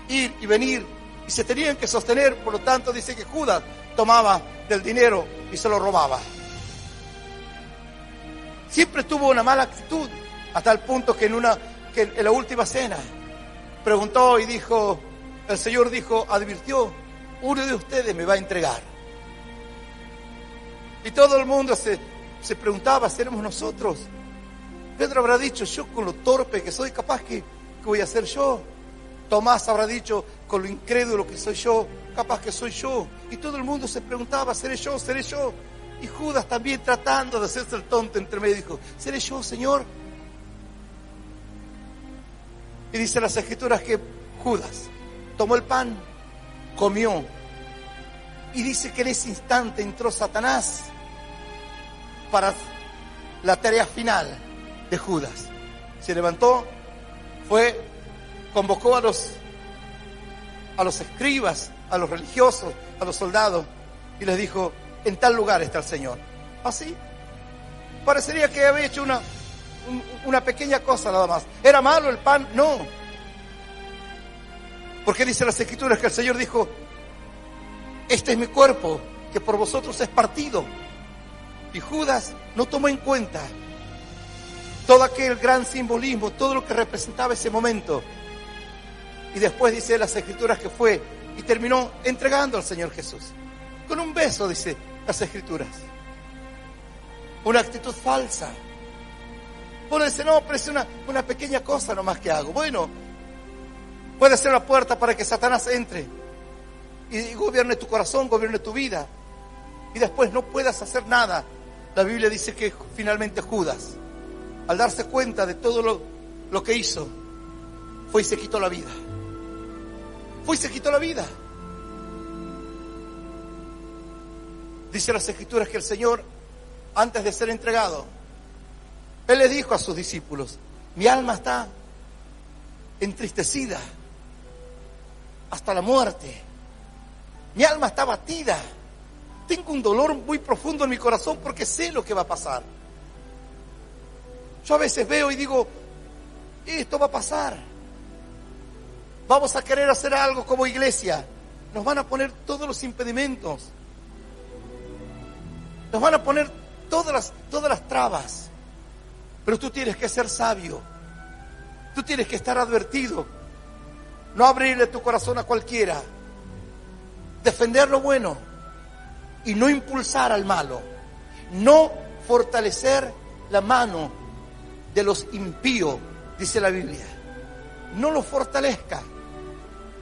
Speaker 1: ir y venir, y se tenían que sostener. Por lo tanto, dice que Judas tomaba del dinero y se lo robaba. Siempre tuvo una mala actitud, a tal punto que en la última cena preguntó y dijo, el Señor dijo, advirtió, uno de ustedes me va a entregar. Y todo el mundo se preguntaba, ¿seremos nosotros? Pedro habrá dicho, yo con lo torpe que soy, capaz que voy a hacer yo. Tomás habrá dicho, con lo incrédulo que soy yo, capaz que soy yo. Y todo el mundo se preguntaba, ¿seré yo? ¿Seré yo? Y Judas también, tratando de hacerse el tonto entre medio, dijo, ¿seré yo, Señor? Y dice las Escrituras que Judas tomó el pan, comió, y dice que en ese instante entró Satanás para la tarea final de Judas. Se levantó, convocó a los escribas, a los religiosos, a los soldados, y les dijo, en tal lugar está el Señor. Así. Parecería que había hecho una pequeña cosa nada más. ¿Era malo el pan? No. Porque dice las Escrituras que el Señor dijo, este es mi cuerpo, que por vosotros es partido. Y Judas no tomó en cuenta todo aquel gran simbolismo, todo lo que representaba ese momento. Y después dice las Escrituras que fue y terminó entregando al Señor Jesús. Con un beso, dice las Escrituras. Una actitud falsa. Uno dice, no, pero es una pequeña cosa nomás que hago. Bueno, puede ser la puerta para que Satanás entre y gobierne tu corazón, gobierne tu vida. Y después no puedas hacer nada. La Biblia dice que finalmente Judas, al darse cuenta de todo lo que hizo, fue y se quitó la vida. Fue y se quitó la vida. Dice las Escrituras que el Señor, antes de ser entregado, Él le dijo a sus discípulos, mi alma está entristecida hasta la muerte. Mi alma está abatida. Tengo un dolor muy profundo en mi corazón porque sé lo que va a pasar. Yo a veces veo y digo, esto va a pasar. Vamos a querer hacer algo como iglesia. Nos van a poner todos los impedimentos. Nos van a poner todas las trabas. Pero tú tienes que ser sabio. Tú tienes que estar advertido. No abrirle tu corazón a cualquiera. Defender lo bueno y no impulsar al malo. No fortalecer la mano de los impíos, dice la Biblia. No lo fortalezca.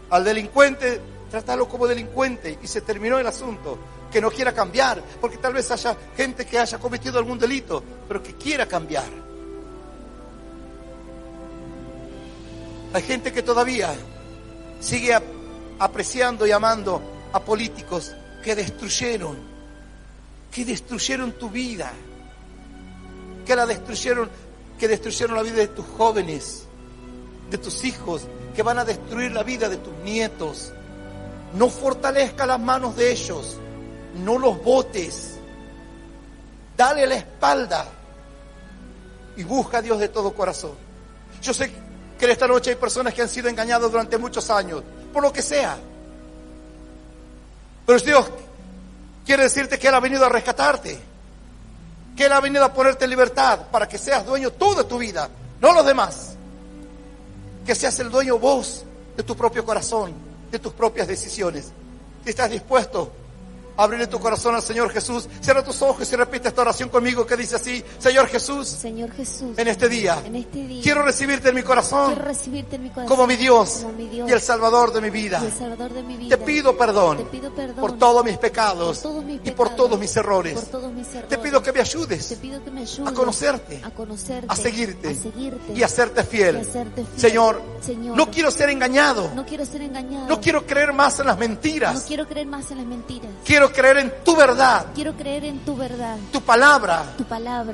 Speaker 1: Al delincuente, trátalo como delincuente y se terminó el asunto. Que no quiera cambiar, porque tal vez haya gente que haya cometido algún delito, pero que quiera cambiar. Hay gente que todavía sigue apreciando y amando a políticos que destruyeron tu vida, que destruyeron la vida de tus jóvenes, de tus hijos, que van a destruir la vida de tus nietos. No fortalezca las manos de ellos, no los botes, dale la espalda y busca a Dios de todo corazón. Yo sé que en esta noche hay personas que han sido engañadas durante muchos años, por lo que sea. Pero Dios quiere decirte que Él ha venido a rescatarte, que Él ha venido a ponerte en libertad para que seas dueño tú de tu vida, no los demás. Que seas el dueño vos de tu propio corazón, de tus propias decisiones. Si estás dispuesto a abrirle tu corazón al Señor Jesús, cierra tus ojos y repite esta oración conmigo que dice así: Señor Jesús, en este día, quiero recibirte en mi corazón, como mi Dios, y el Salvador de mi vida. Te pido perdón por todos mis pecados y por todos mis errores. Te pido que me ayudes a conocerte, a seguirte y a serte fiel. Señor, no quiero ser engañado, no quiero creer más en las mentiras. Quiero creer en tu verdad. Tu palabra,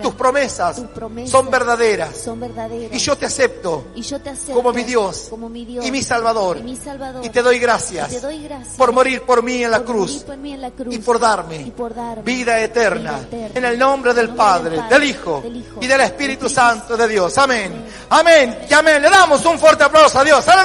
Speaker 1: tus promesas son verdaderas. Y yo te acepto como mi Dios y mi Salvador. Y te doy gracias por morir por mí en la cruz y por darme vida eterna. En el nombre del Padre, del Hijo y del Espíritu Santo de Dios. Amén. Amén y amén. Le damos un fuerte aplauso a Dios. Aleluya.